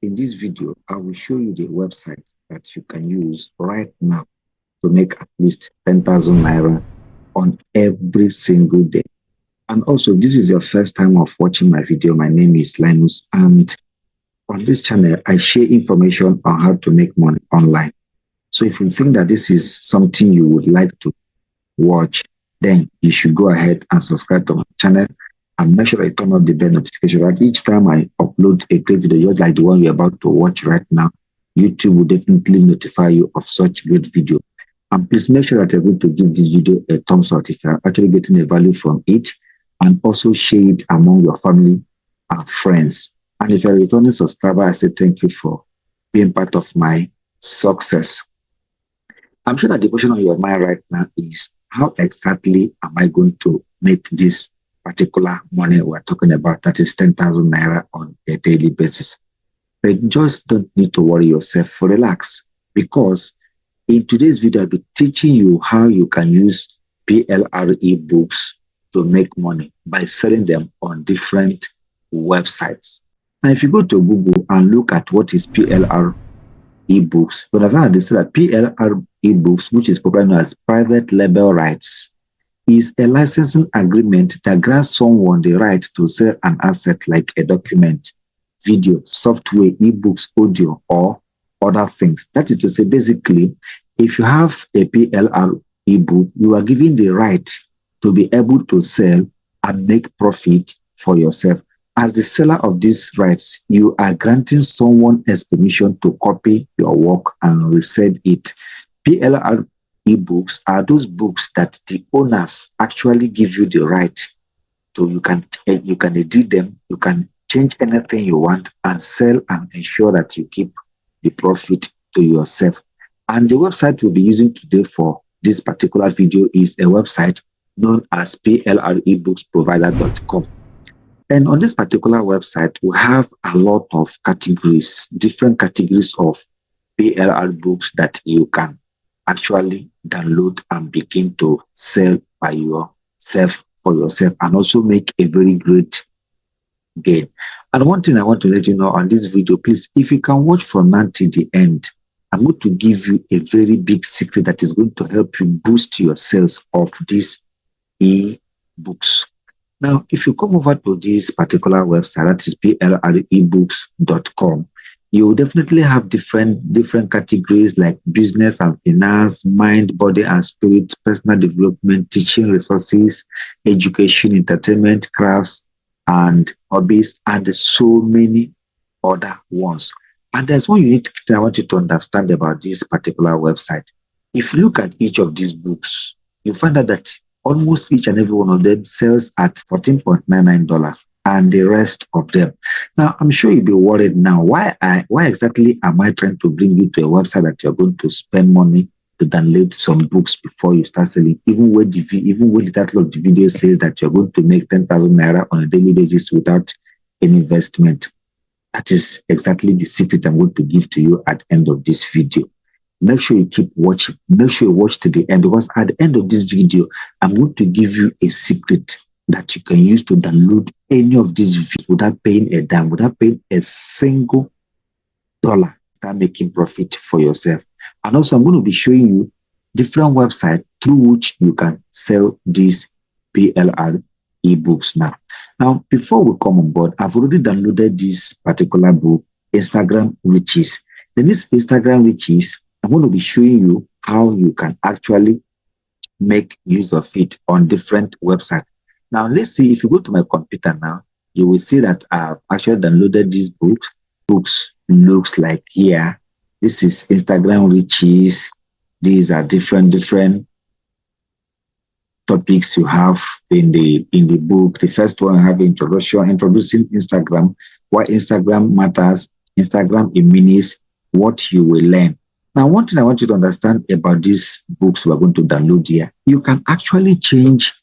In this video, I will show you the website that you can use right now to make at least 10,000 naira on every single day. And also, if this is your first time of watching my video, my name is Linus, and on this channel, I share information on how to make money online. So if you think that this is something you would like to watch, then you should go ahead and subscribe to my channel and make sure I turn on the bell notification. Right, each time I upload a great video, just like the one you're about to watch right now, YouTube will definitely notify you of such great video. And please make sure that you're going to give this video a thumbs up if you're actually getting a value from it, and also share it among your family and friends. And if you're a returning subscriber, I say thank you for being part of my success. I'm sure that the question on your mind right now is, how exactly am I going to make this particular money we're talking about, that is 10,000 naira on a daily basis? But just don't need to worry yourself. Relax, because in today's video, I'll be teaching you how you can use PLRE books to make money by selling them on different websites. Now, if you go to Google and look at what is PLR ebooks, you understand that they say that PLR ebooks, which is popularly known as private label rights, is a licensing agreement that grants someone the right to sell an asset like a document, video, software, ebooks, audio, or other things. That is to say, basically, if you have a PLR ebook, you are given the right to be able to sell and make profit for yourself. As the seller of these rights, you are granting someone else permission to copy your work and resell it. PLR ebooks are those books that the owners actually give you the right to. You can edit them, you can change anything you want, and sell and ensure that you keep the profit to yourself. And the website we'll be using today for this particular video is a website known as plrebooksprovider.com. And on this particular website, we have a lot of categories, different categories of PLR books that you can actually download and begin to sell by yourself, for yourself, and also make a very great gain. And one thing I want to let you know on this video, please, if you can watch from now to the end, I'm going to give you a very big secret that is going to help you boost your sales of these e-books. Now, if you come over to this particular website, that is plrebooks.com, you will definitely have different categories like business and finance, mind, body and spirit, personal development, teaching resources, education, entertainment, crafts, and hobbies, and so many other ones. And there's one unique thing I want you to understand about this particular website. If you look at each of these books, you find out that almost each and every one of them sells at $14.99, and the rest of them. Now, I'm sure you'll be worried now. Why exactly am I trying to bring you to a website that you're going to spend money to download some books before you start selling, even when the title of the video says that you're going to make 10,000 naira on a daily basis without any investment? That is exactly the secret I'm going to give to you at the end of this video. Make sure you keep watching. Make sure you watch to the end, because at the end of this video, I'm going to give you a secret that you can use to download any of these videos without paying a dime, without paying a single dollar. Start making profit for yourself. And also, I'm going to be showing you different websites through which you can sell these PLR ebooks now. Now, before we come on board, I've already downloaded this particular book, Instagram Riches. Then this Instagram Riches, I'm going to be showing you how you can actually make use of it on different websites. Now, let's see, if you go to my computer now, you will see that I've actually downloaded these books. Books looks like here. This is Instagram Riches. These are different topics you have in the book. The first one, I have introducing Instagram, why Instagram matters, Instagram in minutes, what you will learn. Now, one thing I want you to understand about these books we're going to download here, you can actually change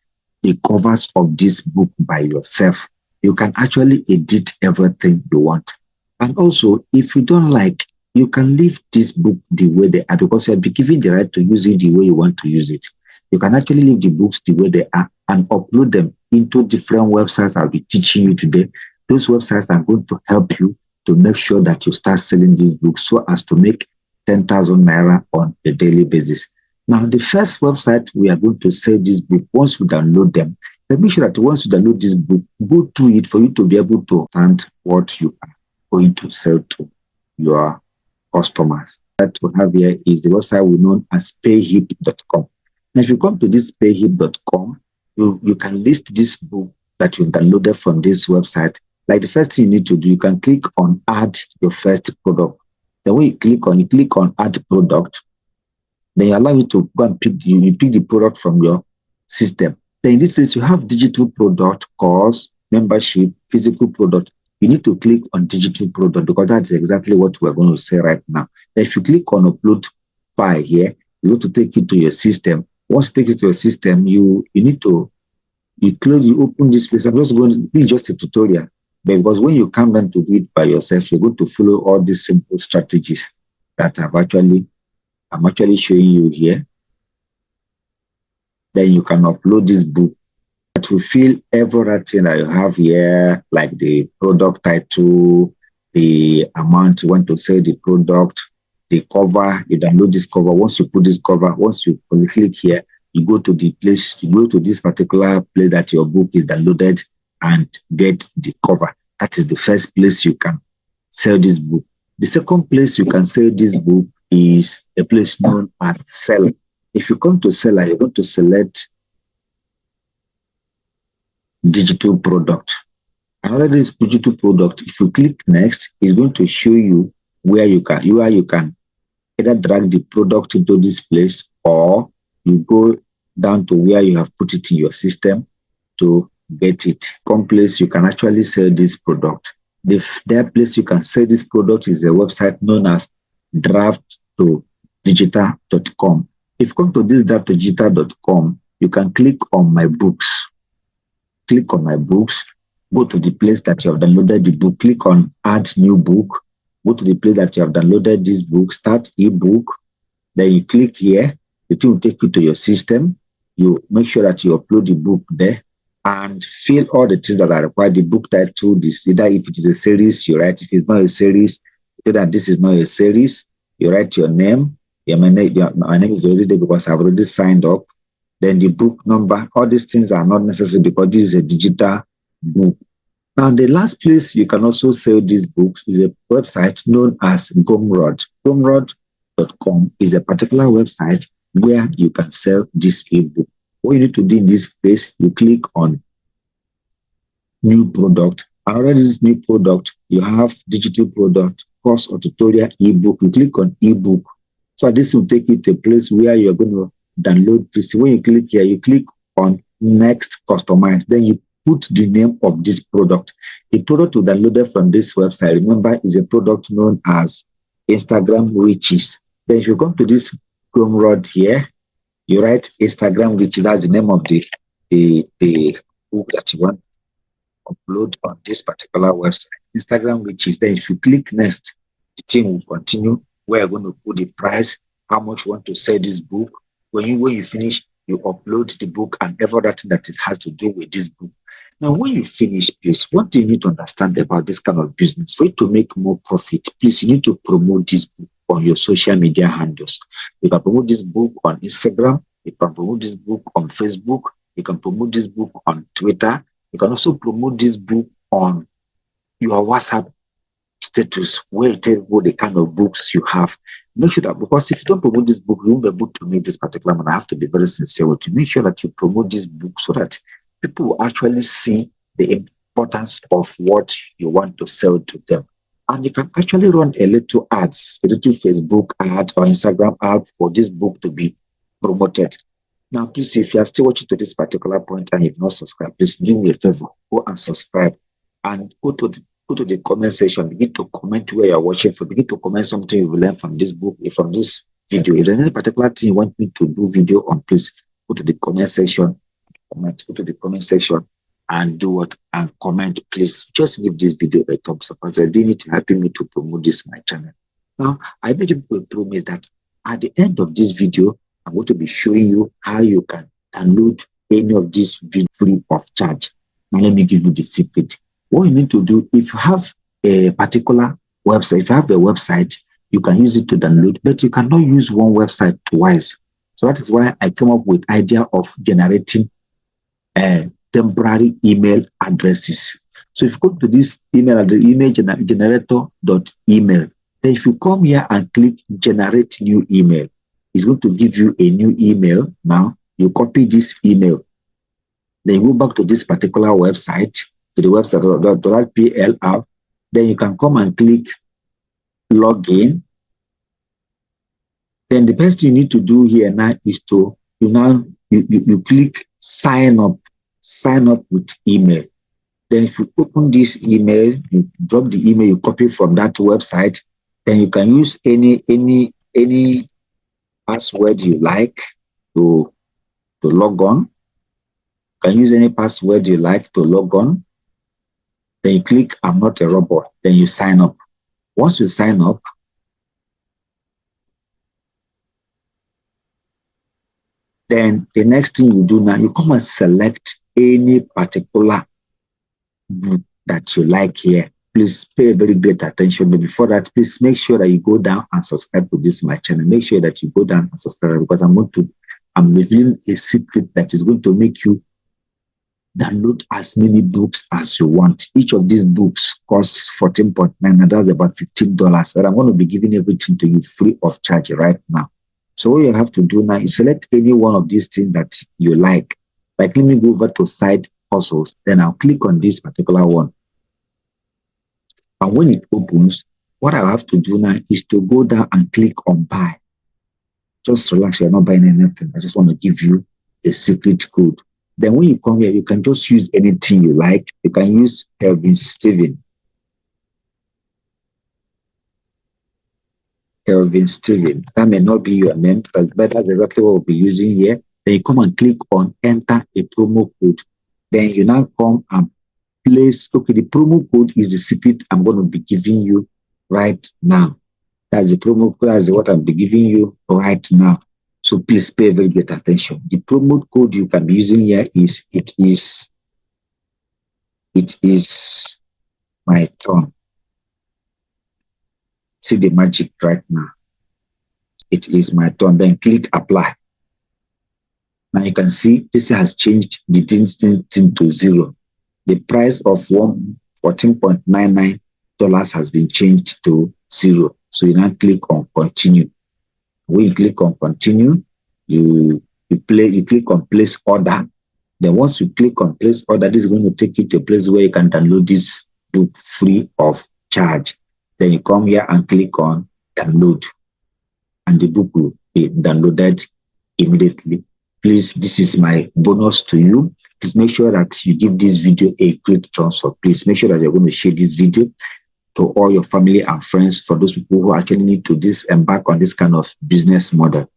the covers of this book by yourself. You can actually edit everything you want. And also, if you don't like, you can leave this book the way they are, because you'll be given the right to use it the way you want to use it. You can actually leave the books the way they are and upload them into different websites I'll be teaching you today. Those websites are going to help you to make sure that you start selling these books so as to make 10,000 naira on a daily basis. Now, the first website we are going to sell this book, once you download them, but make sure that once you download this book, go through it for you to be able to understand what you are going to sell to your customers. That we have here is the website we know as payhip.com. Now, if you come to this payhip.com, you can list this book that you downloaded from this website. Like the first thing you need to do, you can click on add your first product. Then when you click on add product, then you allow you to go and pick the product from your system. Then in this place, you have digital product, course, membership, physical product. You need to click on digital product because that's exactly what we're going to say right now. Then if you click on upload file here, you go to take it to your system. Once you take it to your system, you open this place. I'm just going to just a tutorial. Because when you come down to do it by yourself, you're going to follow all these simple strategies that I'm actually showing you here. Then you can upload this book that will fill everything that you have here, like the product title, the amount you want to sell the product, the cover. You download this cover. Once you put this cover, once you click here, you go to the place, you go to this particular place that your book is downloaded and get the cover. That is the first place you can sell this book. The second place you can sell this book is a place known as Seller. If you come to Seller, you're going to select digital product. Another this digital product, if you click next, it's going to show you where you can either drag the product into this place or you go down to where you have put it in your system to get it. Come place you can actually sell this product. Their place you can sell this product is a website known as draft2digital.com. If you come to this draft2digital.com, you can click on my books. Click on my books, go to the place that you have downloaded the book, click on add new book, go to the place that you have downloaded this book, start ebook, then you click here, the thing will take you to your system. You make sure that you upload the book there and fill all the things that are required. The book title, this either if it is a series, you write. If it's not a series, say that this is not a series, you write your name. My name is already there because I've already signed up. Then the book number, all these things are not necessary because this is a digital book. Now, the last place you can also sell these books is a website known as Gumroad. Gumroad.com is a particular website where you can sell this ebook. What you need to do in this place, you click on new product. Already this new product, you have digital product, course or tutorial ebook. You click on ebook. So this will take you to a place where you're going to download this. When you click here, you click on next customize. Then you put the name of this product. The product you downloaded from this website, remember, is a product known as Instagram Riches. Then if you come to this Gumroad here, you write Instagram Riches. That's the name of the book that you want to upload on this particular website. Instagram Riches. Then if you click next, the thing will continue. We're going to put the price, how much you want to sell this book. When you finish, you upload the book and everything that it has to do with this book. Now, when you finish, please, one thing you need to understand about this kind of business, for you to make more profit, please, you need to promote this book on your social media handles. You can promote this book on Instagram. You can promote this book on Facebook. You can promote this book on Twitter. You can also promote this book on your WhatsApp status, where you tell people the kind of books you have. Make sure that, because if you don't promote this book, you won't be able to make this particular money. I have to be very sincere with you. Make sure that you promote this book so that people will actually see the importance of what you want to sell to them. And you can actually run a little ads, a little Facebook ad or Instagram ad for this book to be promoted. Now, please, if you are still watching to this particular point and you've not subscribed, please do me a favor, go and subscribe and go to the comment section, begin to comment where you're watching from, begin to comment something you will learn from this book, from this video. If there's any particular thing you want me to do video on, please go to the comment section, go to the comment section and do what? And comment, please. Just give this video a thumbs up as you're doing it, helping me to promote this my channel. Now, I made you a promise that at the end of this video, I'm going to be showing you how you can download any of this video free of charge. Now, let me give you the secret. What you need to do, if you have a particular website, if you have a website, you can use it to download, but you cannot use one website twice. So that is why I came up with idea of generating temporary email addresses. So if you go to this email address, generator.email, then if you come here and click generate new email, it's going to give you a new email. Now you copy this email, then you go back to this particular website, to the website .plr, then you can come and click login. Then the best you need to do here now is to you click sign up with email. Then if you open this email, you drop the email you copy from that website, then you can use any password you like to log on. You can use any password you like to log on. Then you click I'm not a robot. Then you sign up. Once you sign up, then the next thing you do now, you come and select any particular book that you like here. Please pay very great attention. But before that, please make sure that you go down and subscribe to this my channel. Make sure that you go down and subscribe, because I'm revealing a secret that is going to make you download as many books as you want. Each of these books costs 14.9, and that's about $15. But I'm going to be giving everything to you free of charge right now. So what you have to do now is select any one of these things that you like. Like, let me go over to side hustles. Then I'll click on this particular one. And when it opens, what I have to do now is to go down and click on buy. Just relax, you're not buying anything. I just want to give you a secret code. Then when you come here, you can just use anything you like. You can use Kelvin Steven. That may not be your name, but that's exactly what we'll be using here. Then you come and click on enter a promo code. Then you now come and place, okay, the promo code is the secret I'm going to be giving you right now. That's the promo code, that's what I'll be giving you right now. So please pay very great attention. The promo code you can be using here is, it is my turn. See the magic right now. It is my turn. Then click apply. Now you can see this has changed the thing to zero. The price of $14.99 has been changed to zero. So you now click on continue. When you click on continue, you click on place order. Then once you click on place order, this is going to take you to a place where you can download this book free of charge. Then you come here and click on download, and the book will be downloaded immediately. Please, this is my bonus to you. Please make sure that you give this video a great thumbs up. Please make sure that you're going to share this video to all your family and friends, for those people who actually need to embark on this kind of business model.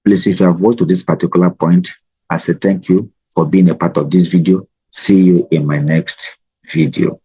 Please, if you have watched to this particular point, I say thank you for being a part of this video. See you in my next video.